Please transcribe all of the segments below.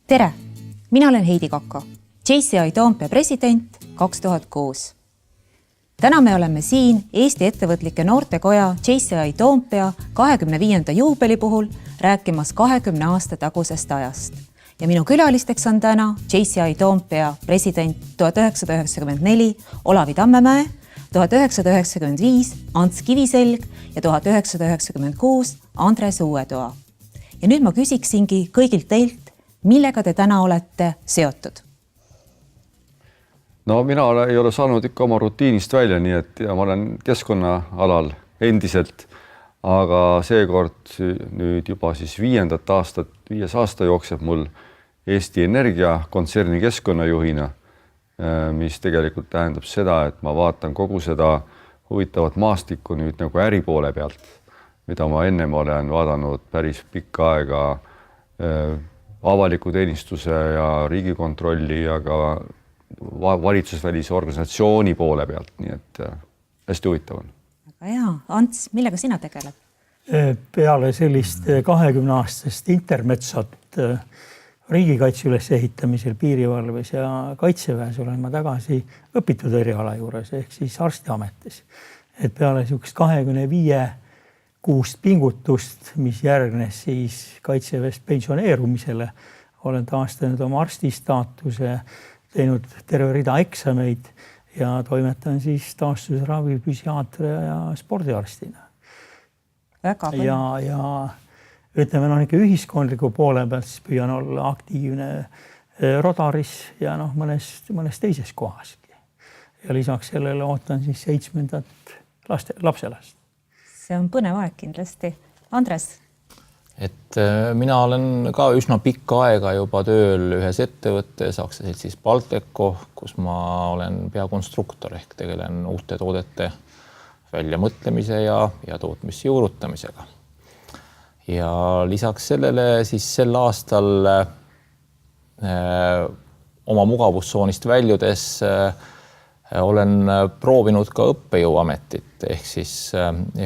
Tere! Mina olen Heidi Kakko, JCI Toompea president 2006. Täna me oleme siin Eesti ettevõtlike noortekoja JCI Toompea 25. juubeli puhul rääkimas 20 aasta tagusest ajast. Ja minu külalisteks on täna JCI Toompea president 1994 Olavi Tammemäe, 1995 Ants Kiviselg ja 1996 Andres Uuetoa. Ja nüüd ma küsiksingi kõigilt teilt, millega te täna olete seotud? No mina ei ole saanud ikka oma rutiinist välja, nii et ja ma olen keskkonnaalal endiselt, aga seekord nüüd juba siis 5. aasta jookseb mul Eesti Energia kontserni keskkonnajuhina, mis tegelikult tähendab seda, et ma vaatan kogu seda huvitavat maastikku nüüd nagu äripoole pealt, mida ma ennem olen vaadanud päris pikka aega avaliku teenistuse ja riigikontrolli ja ka valitsusvälise organisatsiooni poole pealt, nii et hästi huvitav on. Aga hea, Ants, millega sina tegeled? Peale sellist 20-aastast intermetsot riigikaitse üles ehitamisel piirivalves ja kaitseväes olen ma tagasi õpitud eriala juures ehk siis arstiametis. Et peale sellist 25 kuust pingutust, mis järgnes siis kaitseväest pensioneerumisele, olen taastanud oma arstistaatuse, teinud terve rida eksameid ja toimetan siis taastusravi psühhiaatria ja spordiarstina. Väga palju. Ja ütleme, ikka ühiskondliku poole pealt siis püüan olla aktiivne Rodaris ja mõnes teises kohaski. Ja lisaks sellele ootan siis 7. lapselast. See on põnev aeg kindlasti. Andres? Et mina olen ka üsna pikka aega juba tööl ühes ettevõttes, aktsiaseltsis siis Balteco, kus ma olen peakonstruktor ehk tegelen uute toodete väljamõtlemise ja tootmisse juurutamisega. Ja lisaks sellele siis sel aastal oma mugavustsoonist väljudes olen proovinud ka õppejõuametit ehk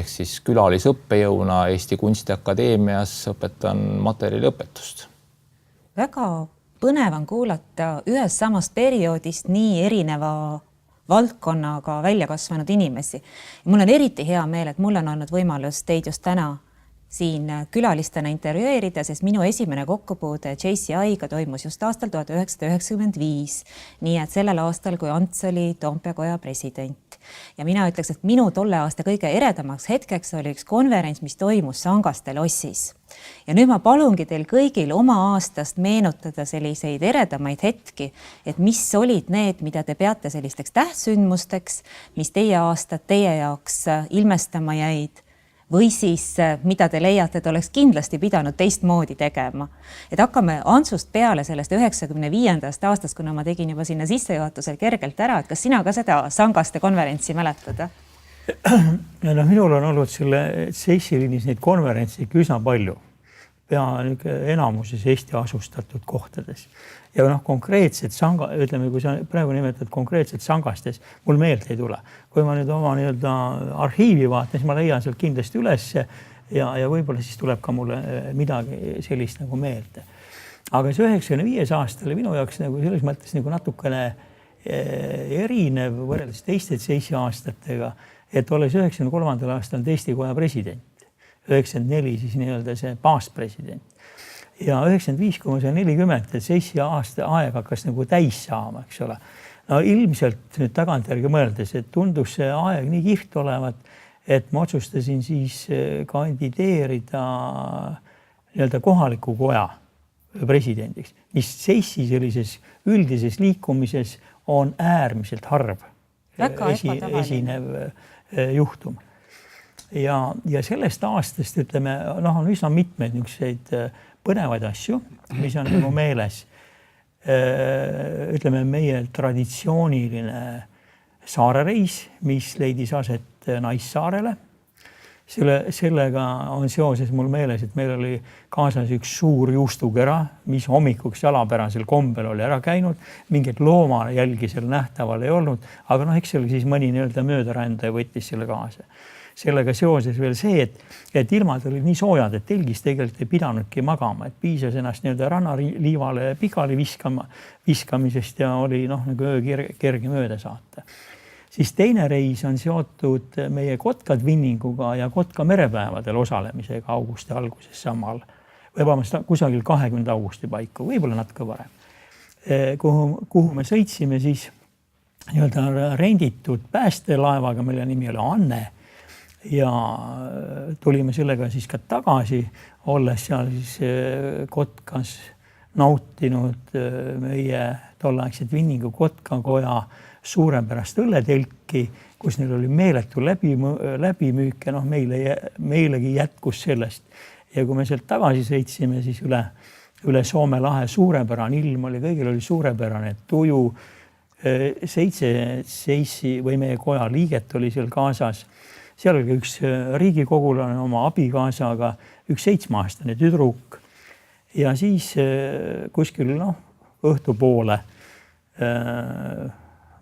siis külalisõppejõuna Eesti Kunstiakadeemias õpetan materjaliõpetust. Väga põnev on kuulata ühes samast perioodist nii erineva valdkonnaga välja kasvanud inimesi. Ja mul on eriti hea meel, et mul on olnud võimalus teid just täna siin külalistena intervjueerida, sest minu esimene kokkupuude JCI-ga toimus just aastal 1995. Nii et sellel aastal, kui Ants oli Toompea koja president. Ja mina ütleks, et minu tolle aasta kõige eredamaks hetkeks oli üks konverents, mis toimus Sangaste lossis. Ja nüüd ma palungi teil kõigil oma aastast meenutada selliseid eredamaid hetki, et mis olid need, mida te peate sellisteks tähtsündmusteks, mis teie aastat teie jaoks ilmestama jäid, või siis mida te leiate, et oleks kindlasti pidanud teistmoodi tegema. Et hakkame Antsust peale sellest 95. aastast, kuna ma tegin juba sinna sissejuhatusel kergelt ära, et kas sina ka seda Sangaste konverentsi mäletada? Ja minul on olnud selle Seychelles'is neid konverentsi üsna palju. Pea enamuses Eesti asustatud kohtades. Ja konkreetselt ütleme, kui sa praegu nimetad konkreetselt Sangastes, mul meelde ei tule. Kui ma nüüd oma arhiivi vaatan, siis ma leian sealt kindlasti üles ja võib-olla siis tuleb ka mulle midagi sellist nagu meelde. Aga see 95 aastal minu jaoks selles mõttes natukene erinev võrreldes teiste 7 aastatega, et olles 93. aastal Eesti koja president. 94 siis nii-öelda see baaspresident. Ja 95, kui ma see 40, et 7 aasta aeg hakkas täis saama, eks ole. No ilmselt nüüd tagantjärgi mõeldes, et tundus see aeg nii kihvt olevat, et ma otsustasin siis kandideerida nii-öelda kohaliku koja presidendiks, mis seissi sellises üldises liikumises on äärmiselt harv esinev juhtum. Ja sellest aastast, ütleme, on üsna mitmeid niisuguseid põnevaid asju, mis on meeles. Ütleme, meie traditsiooniline saarereis, mis leidis aset Naissaarele. Sellega on seoses mul meeles, et meil oli kaasas üks suur juustukera, mis hommikuks jalapärasel kombel oli ära käinud. Mingit looma jälgi seal nähtaval ei olnud, aga eks see oli siis mõni möödarändaja võttis selle kaasa. sellega seoses veel see, et ilmad olid nii soojad, et telgis tegelikult ei pidanudki magama, et piisas ennast nii-öelda rannaliivale pikali viskamisest ja oli nagu öö kerge mööda saata. Siis teine reis on seotud meie Kotka twinninguga ja Kotka merepäevadel osalemisega augusti alguses samal, kusagil 20. augusti paiku, võib-olla natuke varem. Kuhu me sõitsime siis nii-öelda renditud päästelaevaga, mille nimi oli Anne ja tulime sellega siis ka tagasi, olles seal siis Kotkas nautinud meie tolleaegse twinningu Kotka koja suurepärast õlletelki, kus neil oli meeletu läbimüük ja meilegi jätkus sellest. Ja kui me sealt tagasi sõitsime, siis üle Soome lahe suurepärane ilm oli, kõigil oli suurepärane tuju. 7 seissi või meie koja liiget oli seal kaasas. Seal oli üks riigikogulane oma abikaasaga, üks 7-aastane tüdruk. Ja siis kuskil õhtupoole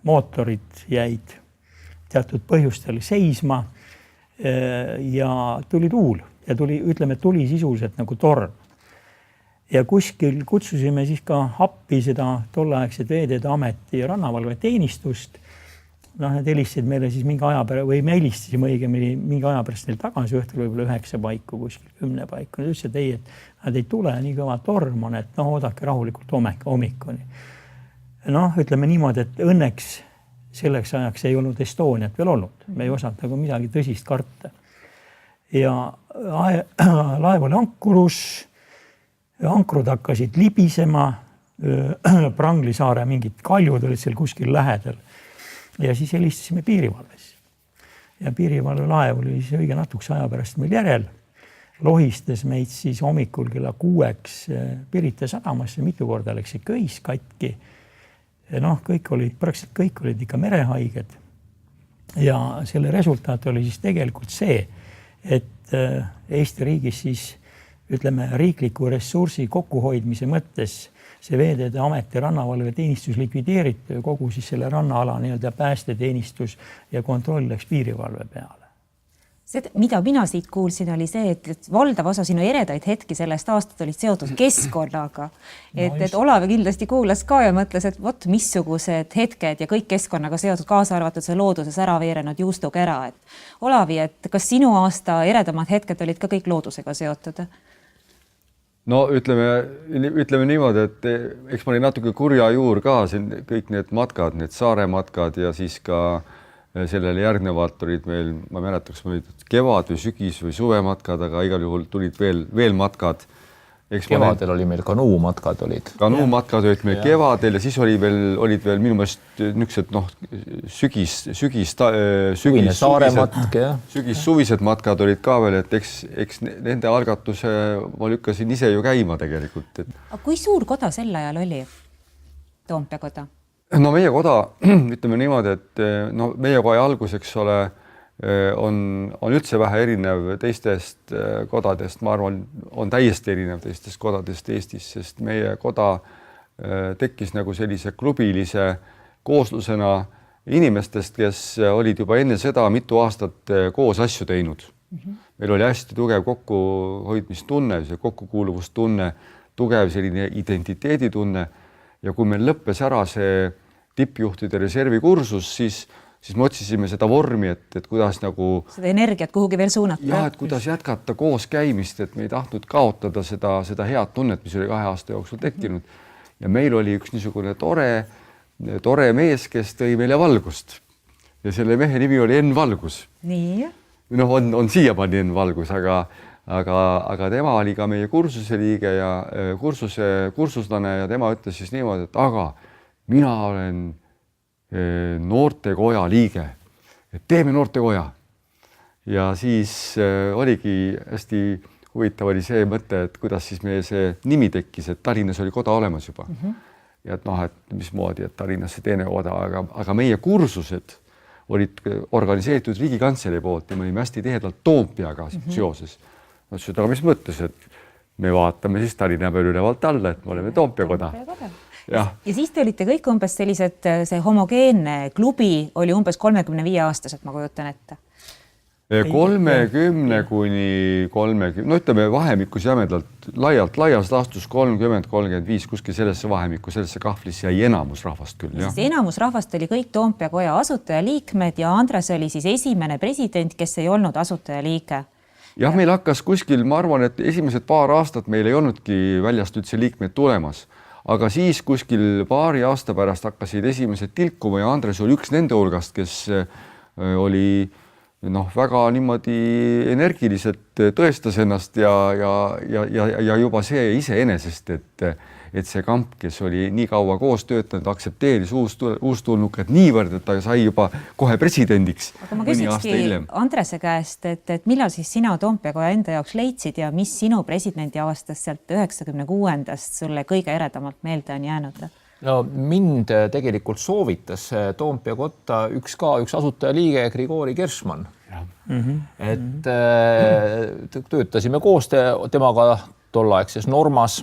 mootorid jäid teatud põhjustel seisma ja tuli tuul ja tuli sisuliselt nagu torm. Ja kuskil kutsusime siis ka appi seda tolleaegset Veeteede Ameti rannavalveteenistust. Need helistasid meile siis mingi aja pärast või me helistasime õigemini mingi aja pärast neil tagasi õhtul võib-olla 9 paiku, kuskil 10 paiku. Nad ütlesid, et nad ei tule, nii kõva torm on, et oodake rahulikult hommikuni. Ütleme niimoodi, et õnneks selleks ajaks ei olnud Estoniat veel olnud. Me ei osanud nagu midagi tõsist karta. Ja laev oli ankurus, ankrud hakkasid libisema, Prangli-Saare mingid kaljud olid seal kuskil lähedal. Ja siis helistasime piirivalves. Ja piirivalve laev oli siis õige natuks aja pärast meil järel. Lohistas meid siis hommikul kella 6 Pirita sadamasse, mitu korda läks see köis katki. Praktiliselt kõik olid ikka merehaiged. Ja selle resultaat oli siis tegelikult see, et Eesti riigis siis ütleme riikliku ressursi kokkuhoidmise mõttes see Veeteede Ameti rannavalveteenistus likvideeriti ja kogu siis selle rannaala nii-öelda päästeteenistus ja kontroll läks piirivalve peale. See, mida mina siit kuulsin, oli see, et valdav osa sinu eredaid hetki sellest aastat olid seotud keskkonnaga. Et Olav kindlasti kuulas ka ja mõtles, et missugused hetked ja kõik keskkonnaga seotud kaasa arvatud see looduses ära veerenud juustukära. Olavi, et kas sinu aasta eredamad hetked olid ka kõik loodusega seotud? No ütleme niimoodi, et eks ma olin natuke kurja juur ka, kõik need matkad, need saare matkad ja siis ka sellele järgnevalt olid meil, ma mäletaks, kevad või sügis või suvematkad, aga igal juhul tulid veel matkad. Kevadel oli meil kanuumatkad olid. Kanuumatkad olid meil kevadel ja siis olid veel minu meelest niisugused sügis-suvised matkad olid ka veel, et eks nende algatuse ma lükkasin ise ju käima tegelikult. Aga kui suur koda sel ajal oli? Toompea koda? No meie koda, ütleme niimoodi, et meie koja alguseks on üldse vähe erinev teistest kodadest, ma arvan, on täiesti erinev teistest kodadest Eestis, sest meie koda tekkis nagu sellise klubilise kooslusena inimestest, kes olid juba enne seda mitu aastat koos asju teinud. Meil oli hästi tugev kokkuhoidmistunne, kokkukuuluvustunne, tugev selline identiteeditunne. Ja kui meil lõppes ära see tippjuhtide reservi kursus, siis me otsisime seda vormi, et kuidas nagu seda energiat kuhugi veel suunata. Ja, et kuidas jätkata koos käimist, et me ei tahtnud kaotada seda head tunnet, mis oli 2 aasta jooksul tekkinud. Ja meil oli üks niisugune tore mees, kes tõi meile valgust. Ja selle mehe nimi oli Enn Valgus. Nii. On siiamaani Enn Valgus, aga tema oli ka meie kursuse liige ja kursuslane ja tema ütles siis niimoodi, et aga mina olen noortekoja liige, et teeme noortekoja. Ja siis oligi hästi huvitav oli see mõte, et kuidas siis meie see nimi tekkis, et Tallinnas oli koda olemas juba. Ja et mismoodi, et Tallinnas see teine koda, aga meie kursused olid organiseeritud Riigikantselei poolt ja me olime hästi tihedalt Toompeaga seoses. Aga mis mõttes, et me vaatame siis Tallinna peal ülevalt alla, et me oleme Toompea koda. Ja siis te olite kõik umbes sellised, see homogeenne klubi oli umbes 35-aastased, ma kujutan ette. 30 kuni 30, no ütleme vahemikus jämedalt laias laastus 30-35, kuskil sellesse vahemikku, sellesse kahvlisse jäi enamus rahvast küll. Siis enamus rahvast oli kõik Toompea koja asutajaliikmed ja Andres oli siis esimene president, kes ei olnud asutajaliige. Jah, meil hakkas kuskil, ma arvan, et esimesed paar aastat meil ei olnudki väljast üldse liikmeid tulemas, aga siis kuskil paari aasta pärast hakkasid esimesed tilkuma ja Andres oli üks nende hulgast, kes oli väga niimoodi energiliselt tõestas ennast ja juba see iseenesest, et see kamp, kes oli nii kaua koos töötanud, aktsepteeris uustulnukat niivõrd, et ta sai juba kohe presidendiks. Aga ma küsikski Andrese käest, et millal siis sina Toompea koja enda jaoks leidsid ja mis sinu presidendi aastast sealt 96-ndast sulle kõige eredamalt meelde on jäänud? No mind tegelikult soovitas Toompea kotta üks asutajaliige Grigori Gershman. Et töötasime koos temaga tollaegses Normas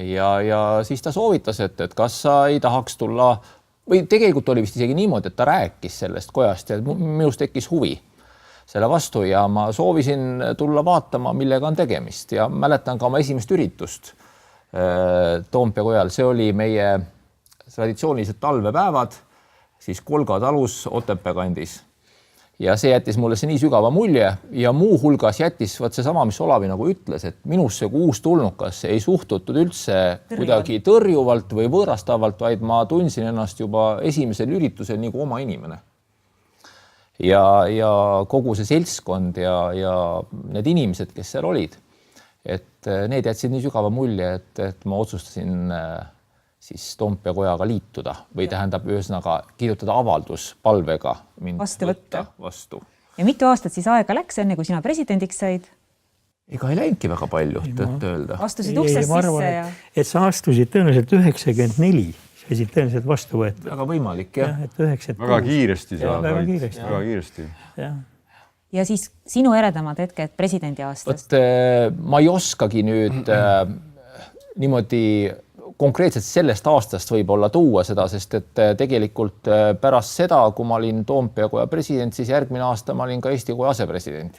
ja siis ta soovitas, et kas sa ei tahaks tulla või tegelikult oli vist isegi niimoodi, et ta rääkis sellest kojast ja minust tekkis huvi selle vastu ja ma soovisin tulla vaatama, millega on tegemist ja mäletan ka oma esimest üritust Toompea kojal, see oli meie traditsioonilised talvepäevad, siis Kolga talus Otepää kandis. Ja see jättis mulle see nii sügava mulje ja muu hulgas jättis seesama, mis Olavi nagu ütles, et minusse kui uus tulnukas ei suhtutud üldse kuidagi tõrjuvalt või võõrastavalt, vaid ma tundsin ennast juba esimesel üritusel nagu oma inimene. Ja kogu see seltskond ja need inimesed, kes seal olid, et need jätsid nii sügava mulje, et ma otsustasin siis Toompea kojaga liituda või tähendab ühesõnaga kirjutada avaldus palvega mind võtta vastu. Ja mitu aastat siis aega läks enne, kui sina presidendiks said? Ega ei läinudki väga palju, et öelda. Astusid uksest sisse ja... Et sa astusid tõenäoliselt 94, saisid tõenäoliselt vastu võetud. Väga võimalik, jah. Et 96. Väga kiiresti sa väga kiiresti. Väga kiiresti. Ja siis sinu eredamad hetked presidendi aastast? Ma ei oskagi nüüd niimoodi konkreetselt sellest aastast võib-olla tuua seda, sest et tegelikult pärast seda, kui ma olin Toompea koja president, siis järgmine aasta ma olin ka Eesti koja asepresident.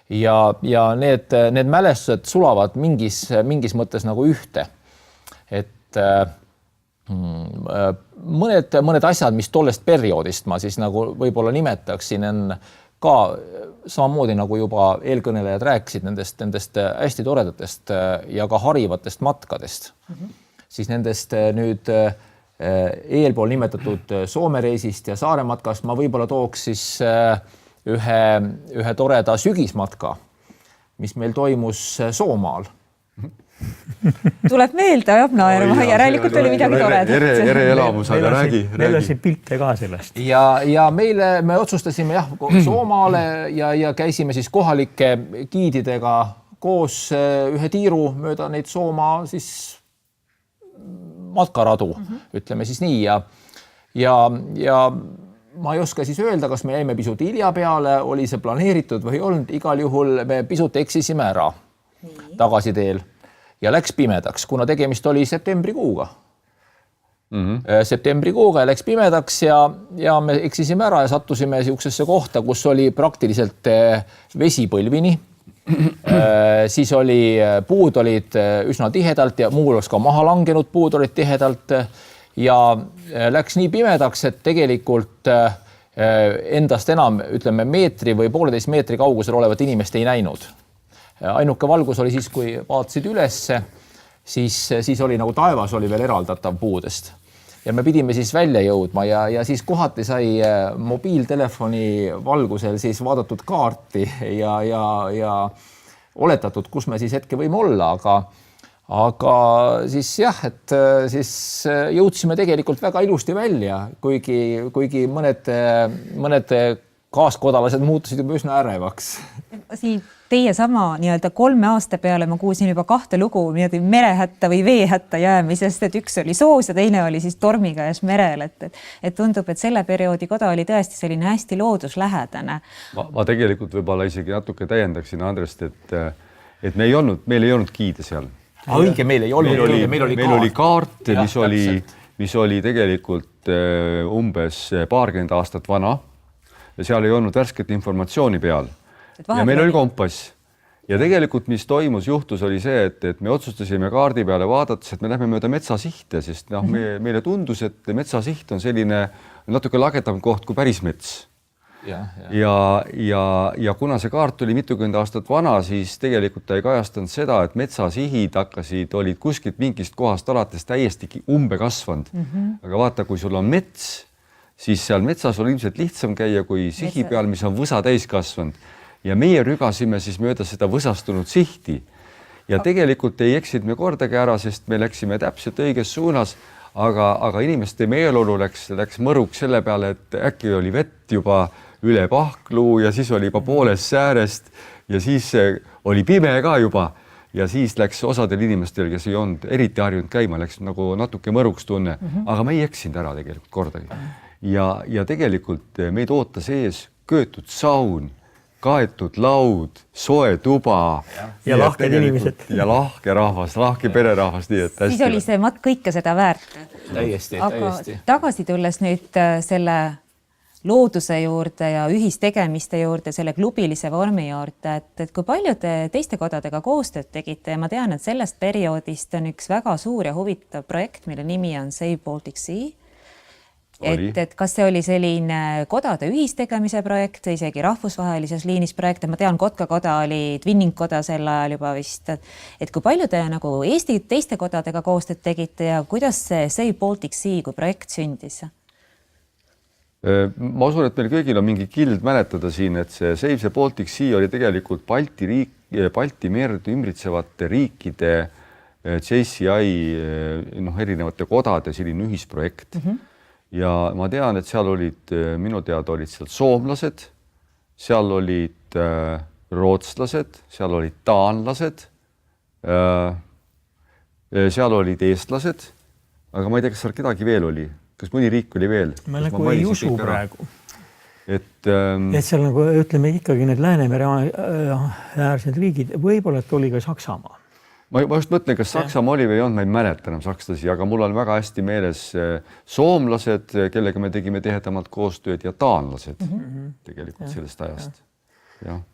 Ja need mälestused sulavad mingis mõttes nagu ühte. Et mõned asjad, mis tollest perioodist ma siis nagu võib-olla nimetaksin, on ka samamoodi nagu juba eelkõnelejad rääkisid nendest hästi toredatest ja ka harivatest matkadest. Siis nendest nüüd eelpool nimetatud Soome reisist ja Saare matkast ma võib-olla tooks siis ühe toreda sügismatka, mis meil toimus Soomaal. Tuleb meelde, ajab naerma, järelikult oli midagi toredat. Ere elamus, aga räägi. Meil on pilte ka sellest. Ja me otsustasime Soomaale ja käisime siis kohalike giididega koos ühe tiiru mööda neid Soomaa siis matkaradu, ütleme siis nii. Ja ma ei oska siis öelda, kas me jäime pisut hilja peale, oli see planeeritud või ei olnud. Igal juhul me pisut eksisime ära tagasiteel. Ja läks pimedaks, kuna tegemist oli septembrikuuga. Septembrikuuga ja läks pimedaks ja me eksisime ära ja sattusime siuksesse kohta, kus oli praktiliselt vesipõlvini. Siis puud olid üsna tihedalt ja muu hulgas ka maha langenud puud olid tihedalt ja läks nii pimedaks, et tegelikult endast enam, ütleme, meetri või 1,5 meetri kaugusel olevat inimest ei näinud. Ainuke valgus oli siis, kui vaatasid ülesse, siis oli nagu taevas oli veel eraldatav puudest. Ja me pidime siis välja jõudma ja siis kohati sai mobiiltelefoni valgusel siis vaadatud kaarti ja oletatud, kus me siis hetke võime olla, aga siis jah, et siis jõudsime tegelikult väga ilusti välja, kuigi mõned kaaskodalased muutusid juba üsna ärevaks. Siin teie sama nii-öelda 3 aasta peale ma kuulsin juba 2 lugu merehätta või veehätta jäämisest, et üks oli soos ja teine oli siis tormi käes merel. Et tundub, et selle perioodi koda oli tõesti selline hästi looduslähedane. Ma tegelikult võib-olla isegi natuke täiendaksin Andrest, et meil ei olnud giide seal. Õige, meil ei olnud. Meil oli kaart, mis oli tegelikult umbes 20 aastat vana. ja seal ei olnud värsket informatsiooni peal. Et Ja vahepeal meil oli oli- kompass. Ja tegelikult, mis juhtus, oli see, et me otsustasime kaardi peale vaadates, et me lähme mööda metsasihte, sest meile tundus, et metsasiht on selline natuke lagedam koht kui päris mets. Ja kuna see kaart oli mitukümmend aastat vana, siis tegelikult ta ei kajastanud seda, et metsasihid olid kuskilt mingist kohast alates täiesti umbe kasvanud. Aga vaata, kui sul on mets, siis seal metsas oli ilmselt lihtsam käia kui sihi peal, mis on võsa täis kasvanud. Ja meie rügasime siis mööda seda võsastunud sihti. Ja tegelikult ei eksinud me kordagi ära, sest me läksime täpselt õiges suunas, aga inimeste meeleolu läks mõruks selle peale, et äkki oli vett juba üle pahklu ja siis oli juba poolest säärest ja siis oli pime ka juba. Ja siis läks osadel inimestel, kes ei olnud eriti harjunud käima, läks nagu natuke mõruks tunne, aga me ei eksinud ära tegelikult kordagi. Ja tegelikult meid ootas ees köötud saun, kaetud laud, soe tuba ja lahked inimesed ja lahke rahvas, lahke pererahvas, nii et siis oli see matk kõike seda väärt. Täiesti. Aga tagasi tulles nüüd selle looduse juurde ja ühistegemiste juurde, selle klubilise vormi juurde, et kui palju te teiste kodadega koostööd tegite ja ma tean, et sellest perioodist on üks väga suur ja huvitav projekt, mille nimi on Save Baltic Sea. Et kas see oli selline kodade ühistegemise projekt või isegi rahvusvahelises liinis projekt, ma tean, Kotka koda oli Twinning koda sel ajal juba vist, et kui palju te nagu Eesti teiste kodadega koostööd tegite ja kuidas see Save Baltic Sea kui projekt sündis? Ma usun, et meil kõigil on mingi kild mäletada siin, et see Save the Baltic Sea oli tegelikult Balti merd ümbritsevate riikide JCI erinevate kodade selline ühisprojekt. Ja ma tean, et seal minu teada olid seal soomlased, seal olid rootslased, seal olid taanlased, seal olid eestlased, aga ma ei tea, kas seal kedagi veel oli, kas mõni riik oli veel? Ma nagu ei usu praegu. Et seal nagu ütleme ikkagi need Läänemere äärsed riigid, võib-olla et oli ka Saksamaa. Ma just mõtlen, kas Saksamaa oli või ei olnud, ma ei mäleta enam sakslasi, aga mul on väga hästi meeles soomlased, kellega me tegime tihedamalt koostööd ja taanlased tegelikult sellest ajast.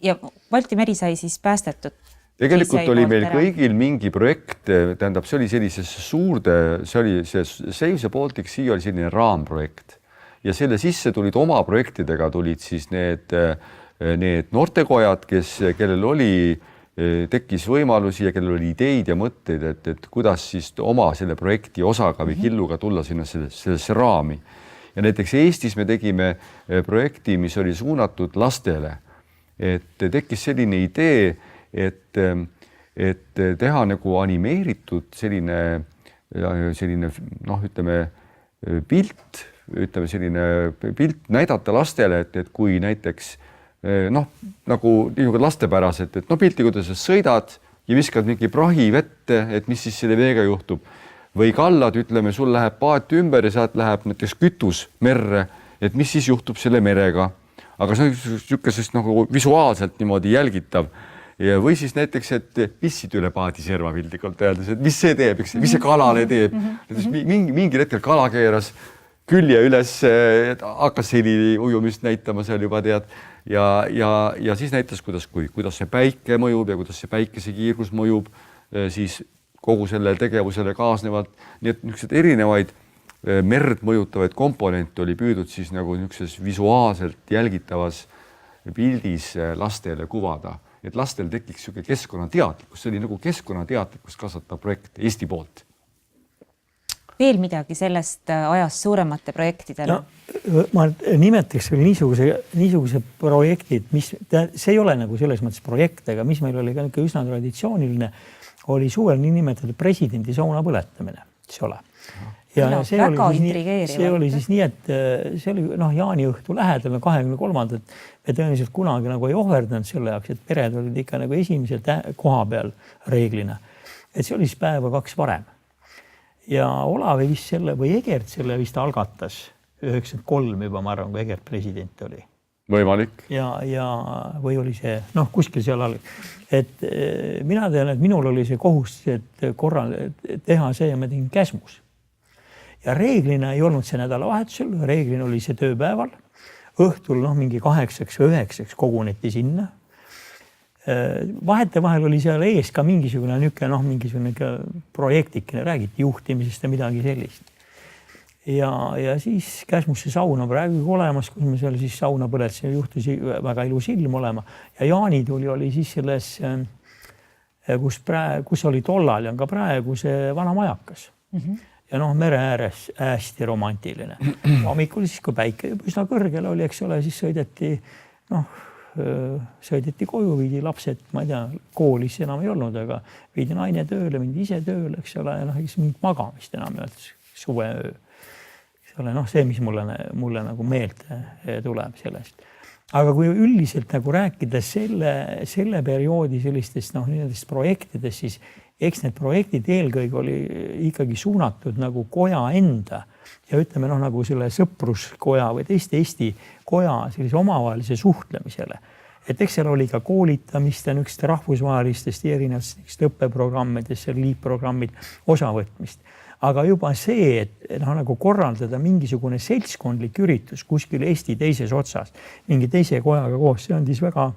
Ja Balti meri sai siis päästetud? Tegelikult oli meil kõigil mingi projekt, tähendab, see oli sellises see Save the Baltic Sea oli selline raamprojekt ja selle sisse tulid oma projektidega, tulid siis need noortekojad, kellel tekkis võimalusi ja kellel oli ideid ja mõtteid, et kuidas siis oma selle projekti osaga või killuga tulla sinna sellesse raami. Ja näiteks Eestis me tegime projekti, mis oli suunatud lastele, et tekkis selline idee, et teha nagu animeeritud selline ütleme pilt näidata lastele, et kui näiteks nagu lastepäraselt, et pilti, kuidas sa sõidad ja viskad mingi prahi vette, et mis siis selle veega juhtub. Või kallad, ütleme, sul läheb paat ümber ja sealt läheb näiteks kütus merre, et mis siis juhtub selle merega. Aga see on niisugusest nagu visuaalselt niimoodi jälgitav. Või siis näiteks, et pissid üle paadiserva pildikult öeldes, et mis see teeb, mis see kalale teeb. Mingil hetkel kala keeras külje üles, hakkas heli ujumist näitama seal juba tead. Ja siis näitas, kuidas see päike mõjub ja kuidas see päikesekiirgus mõjub siis kogu selle tegevusele kaasnevalt. Nii et niisugused erinevaid merd mõjutavaid komponente oli püüdud siis nagu niisuguses visuaalselt jälgitavas pildis lastele kuvada. Et lastel tekiks niisugune keskkonnateadlikkus, see oli nagu keskkonnateadlikkust kasvatav projekt Eesti poolt. Veel midagi sellest ajast suuremate projektidele? Ma nimetaks veel niisuguse projektid, see ei ole nagu selles mõttes projekt, aga mis meil oli ka üsna traditsiooniline, oli suvel nii nimetatud presidendi sauna põletamine, eks ole. Ja see oli siis nii, et see oli jaani õhtu lähedal 23. Me tõenäoliselt kunagi nagu ei ohverdanud selle jaoks, et pered olid ikka nagu esimesel koha peal reeglina. Et see oli siis päeva 2 varem. Ja Olavi vist selle või Egert selle vist algatas 93 juba, ma arvan, kui Egert president oli. Võimalik. Ja või oli see, kuskil seal all. Et mina tean, et minul oli see kohustus, et korral teha see ja ma tegin Käsmus. Ja reeglina ei olnud see nädalavahetusel, reeglina oli see tööpäeval. õhtul mingi 8-9 koguneti sinna. Vahetevahel oli seal ees ka mingisugune mingisugune projektikene, räägiti juhtimisest ja midagi sellist. Ja siis Käsmusse sauna praegu olemas, kus me seal siis sauna põletasime, juhtus väga ilus ilm olema. Ja Jaanituli oli siis selles, kus oli tollal ja ka praegu see vana majakas. Ja mere ääres hästi romantiline. Hommikul siis, kui päike üsna kõrgel oli, eks ole, siis sõideti koju, viidi lapsed, ma ei tea, koolis enam ei olnud, aga viidi naine tööle, mindi ise tööle, eks ole, ja mingit magamist enam ei olnud, suveöö. See, mis mulle nagu meelde tuleb sellest. Aga kui üldiselt nagu rääkida selle perioodi sellistest nendest projektidest, siis eks need projektid eelkõige oli ikkagi suunatud nagu koja enda ja ütleme nagu selle sõpruskoja või teiste Eesti koja sellise omavahelise suhtlemisele. Et eks seal oli ka koolitamist ja nüksest rahvusvahelistest erinevatest õppeprogrammidest, liitprogrammid, osavõtmist. Aga juba see, et nagu korraldada mingisugune seltskondlik üritus kuskil Eesti teises otsas, mingi teise kojaga koos, see andis väga,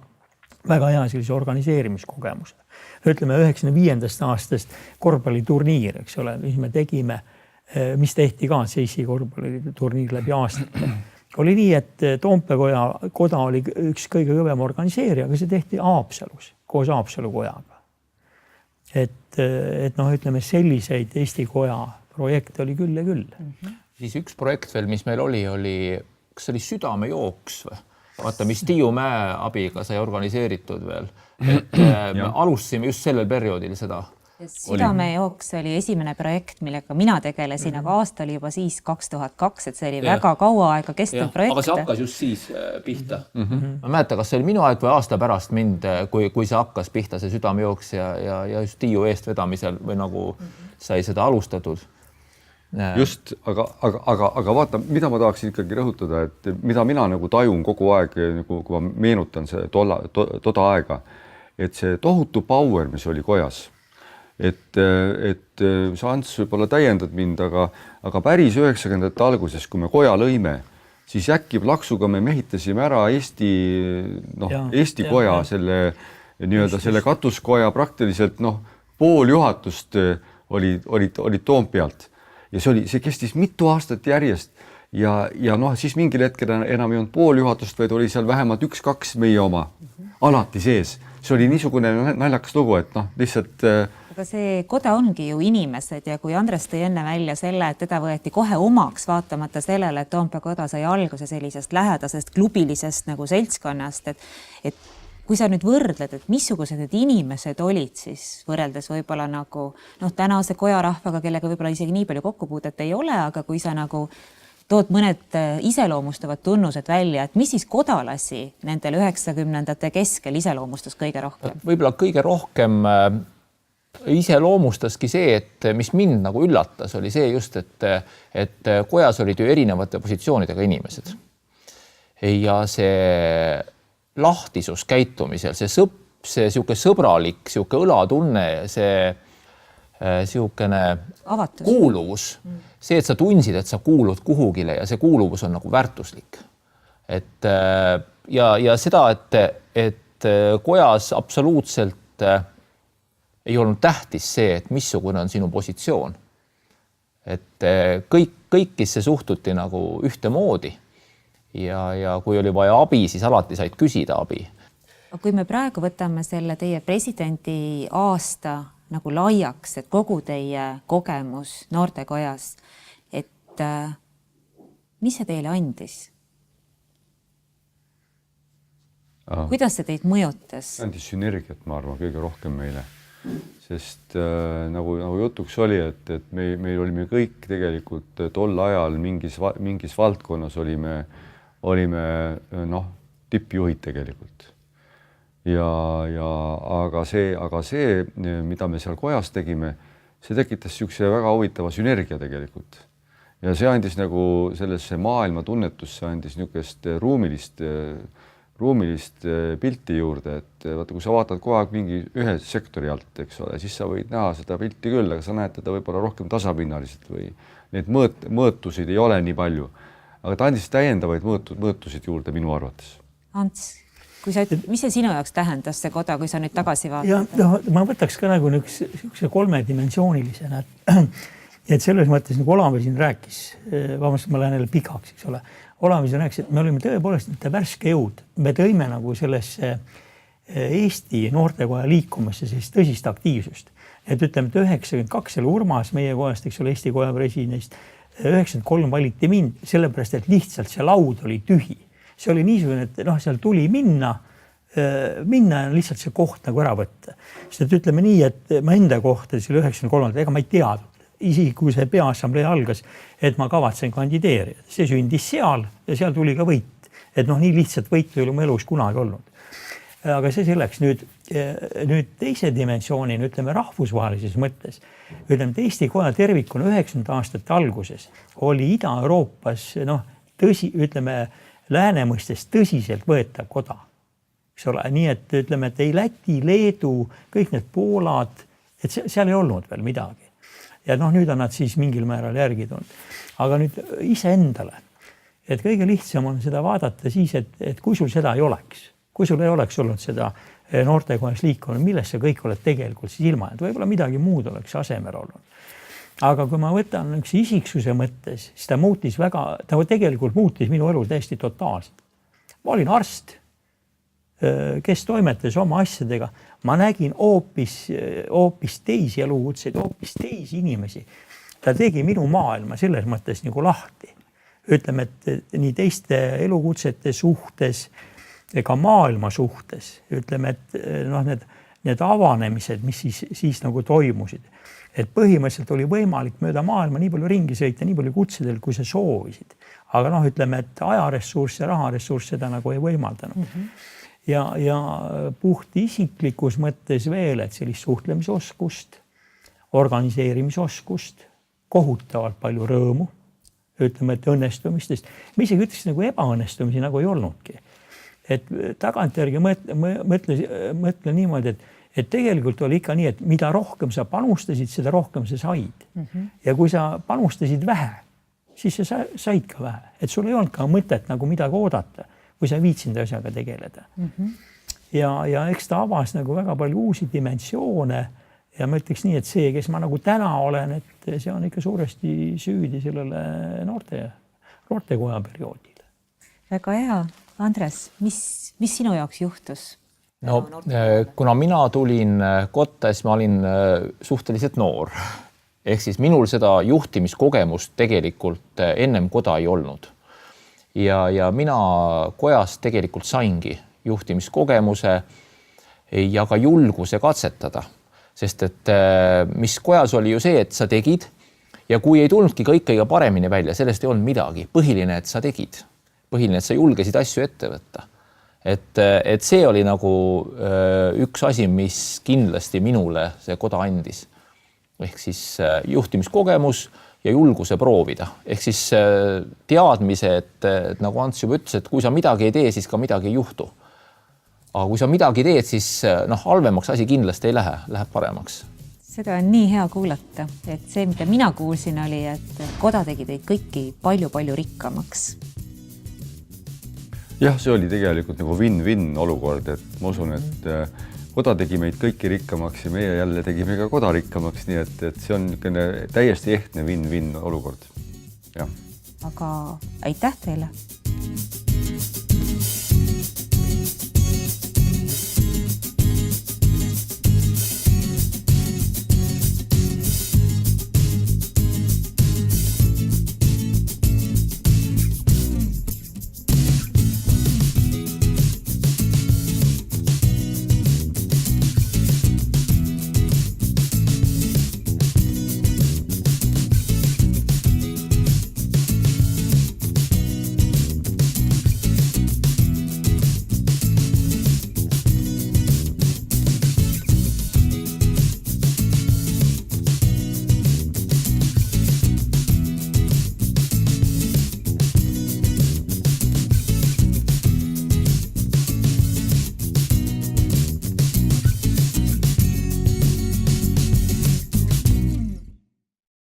väga hea sellise organiseerimiskogemuse. Ütleme 95. aastast korvpalliturniir, eks ole, mis me tegime, mis tehti ka seisi korvpalliturniir läbi aastate. Oli nii, et Toompea koda oli üks kõige kõvem organiseerija, aga see tehti Haapsalus, koos Haapsalu kojaga. Et ütleme selliseid Eesti koja projekte oli küll ja küll. Siis üks projekt veel, mis meil oli, kas see oli südamejooks või? Vaata, mis Tiiu Mäe abiga sai organiseeritud veel. Et me alustasime just sellel perioodil seda. Südamejooks oli esimene projekt, millega mina tegelesin, aga aasta oli juba siis 2002, et see oli väga kaua aega kestev projekt. Aga see hakkas just siis pihta. Ma mäletan, kas see oli minu aeg või aasta pärast mind, kui see hakkas pihta, see südamejooks ja just Tiiu eest vedamisel või nagu sai seda alustatud. Just, aga vaata, mida ma tahaksin ikkagi rõhutada, et mida mina nagu tajun kogu aeg, kui ma meenutan toda aega, et see tohutu power, mis oli kojas, et sa Ants võib-olla täiendad mind, aga päris 90. alguses, kui me koja lõime, siis äkki plaksuga me mehitasime ära Eesti koja, selle katuskoja praktiliselt pool juhatust oli Toompealt ja see kestis mitu aastat järjest ja siis mingil hetkel enam ei olnud pool juhatust, vaid oli seal vähemalt 1-2 meie oma alati sees. See oli niisugune naljakas lugu, et lihtsalt aga see koda ongi ju inimesed ja kui Andres tõi enne välja selle, et teda võeti kohe omaks, vaatamata sellele, et Toompea koda sai alguse sellisest lähedasest klubilisest nagu seltskonnast, et kui sa nüüd võrdled, et missugused need inimesed olid siis võrreldes võib-olla nagu tänase kojarahvaga, kellega võib-olla isegi nii palju kokkupuudet ei ole, aga kui sa nagu tood mõned iseloomustavad tunnused välja, et mis siis kodalasi nendel 90ndate keskel iseloomustas kõige rohkem? Võib-olla kõige rohkem iseloomustaski see, et mis mind nagu üllatas, oli see just, et kojas olid ju erinevate positsioonidega inimesed. Ja see lahtisus käitumisel, see siuke sõbralik, siuke õlatunne, see siukene avatus. Kuuluvus, see, et sa tundsid, et sa kuulud kuhugile ja see kuuluvus on nagu väärtuslik. Ja seda, et kojas absoluutselt ei olnud tähtis see, et missugune on sinu positsioon. Et kõikisse suhtuti nagu ühtemoodi ja kui oli vaja abi, siis alati said küsida abi. Kui me praegu võtame selle teie presidendi aasta nagu laiaks, et kogu teie kogemus noortekojas, et mis see teile andis? Kuidas see teid mõjutas? Andis sünergiat, ma arvan, kõige rohkem meile. Sest nagu jutuks oli, et meil olime kõik tegelikult tol ajal mingis valdkonnas olime tippjuhid tegelikult. Aga see, mida me seal kojas tegime, see tekitas niisuguse väga huvitava sünergia tegelikult. Ja see andis nagu sellesse maailma tunnetusse, andis niisugust ruumilist pilti juurde, et vaata, kui sa vaatad kogu aeg mingi ühe sektori alt, eks ole, siis sa võid näha seda pilti küll, aga sa näed teda võib-olla rohkem tasapinnaliselt või need mõõtusid ei ole nii palju. aga ta andis täiendavaid mõõtusid juurde minu arvates. Ants, mis see sinu jaoks tähendas, see koda, kui sa nüüd tagasi vaatad? Ja no, ma võtaks ka nagu niisuguse kolmedimensioonilisena, et selles mõttes nagu Olav siin rääkis, vabandust, ma lähen jälle pikaks, eks ole. Olav siin rääkis, et me olime tõepoolest värske jõud. Me tõime nagu sellesse Eesti noortekoja liikumasse sellist tõsist aktiivsust. Et ütleme, et 92 oli Urmas meie kojast, eks ole, Eesti koja presidendist, 93 valiti mind, sellepärast, et lihtsalt see laud oli tühi. See oli niisugune, et seal tuli minna ja lihtsalt see koht nagu ära võtta. Sest et ütleme nii, et ma enda kohta selle 93, ega ma ei teadnud, isegi kui see peaassamblee algas, et ma kavatsen kandideerida. See sündis seal ja seal tuli ka võit. Et nii lihtsalt võitu ei ole mu elus kunagi olnud. Aga see selleks nüüd teise dimensiooni, ütleme rahvusvahelises mõttes, ütleme, et Eesti koja tervikuna 90 aastate alguses oli Ida-Euroopas, ütleme, lääne mõistes tõsiselt võetav koda. Eks ole, nii et ütleme, et ei Läti, Leedu, kõik need Poolad, et seal ei olnud veel midagi. Ja nüüd on nad siis mingil määral järgi tulnud. Aga nüüd iseendale, et kõige lihtsam on seda vaadata siis, et kui sul seda ei oleks, kui sul ei oleks olnud seda noortekojas liikunud, millest sa kõik oled tegelikult siis ilma, et võib-olla midagi muud oleks asemel olnud. Aga kui ma võtan üks isiksuse mõttes, siis ta tegelikult muutis minu elu täiesti totaalselt. Ma olin arst, kes toimetas oma asjadega. Ma nägin hoopis teisi elukutseid, hoopis teisi inimesi. Ta tegi minu maailma selles mõttes nagu lahti. Ütleme, et nii teiste elukutsete suhtes ega maailma suhtes, ütleme, et need avanemised, mis siis nagu toimusid, et põhimõtteliselt oli võimalik mööda maailma nii palju ringi sõita, nii palju kutsedel, kui sa soovisid. Aga ütleme, et ajaressurss ja raharessurss seda nagu ei võimaldanud. Ja puht isiklikus mõttes veel, et sellist suhtlemisoskust, organiseerimisoskust, kohutavalt palju rõõmu, ütleme, et õnnestumistest. Ma isegi ütleks nagu ebaõnnestumisi nagu ei olnudki. Et tagantjärgi mõtle niimoodi, et tegelikult oli ikka nii, et mida rohkem sa panustasid, seda rohkem sa said. Ja kui sa panustasid vähe, siis sa said ka vähe. Et sul ei olnud ka mõtet nagu midagi oodata, kui sa viitsinud asjaga tegeleda. Ja eks ta avas nagu väga palju uusi dimensioone ja ma ütleks nii, et see, kes ma nagu täna olen, et see on ikka suuresti süüdi sellele noortekoja perioodile. Väga hea. Andres, mis sinu jaoks juhtus? No, kuna mina tulin kotta, siis ma olin suhteliselt noor. Ehk siis minul seda juhtimiskogemust tegelikult ennem koda ei olnud. Ja mina kojas tegelikult saingi juhtimiskogemuse ja ka julguse katsetada. Sest et mis kojas oli ju see, et sa tegid ja kui ei tulnudki kõik kõige paremini välja, sellest ei olnud midagi. Põhiline, et sa tegid. Põhiline, et sa julgesid asju ette võtta. Et see oli nagu üks asi, mis kindlasti minule see koda andis. Ehk siis juhtimiskogemus ja julguse proovida. Ehk siis teadmise, et nagu Ants juba ütles, et kui sa midagi ei tee, siis ka midagi ei juhtu. Aga kui sa midagi teed, siis halvemaks asi kindlasti ei lähe, läheb paremaks. Seda on nii hea kuulata, et see, mida mina kuulsin, oli, et koda tegi teid kõiki palju-palju rikkamaks. Jah, see oli tegelikult nagu win-win olukord, et ma usun, et koda tegi meid kõiki rikkamaks ja meie jälle tegime ka koda rikkamaks, nii et see on täiesti ehtne win-win olukord. Ja. Aga aitäh teile!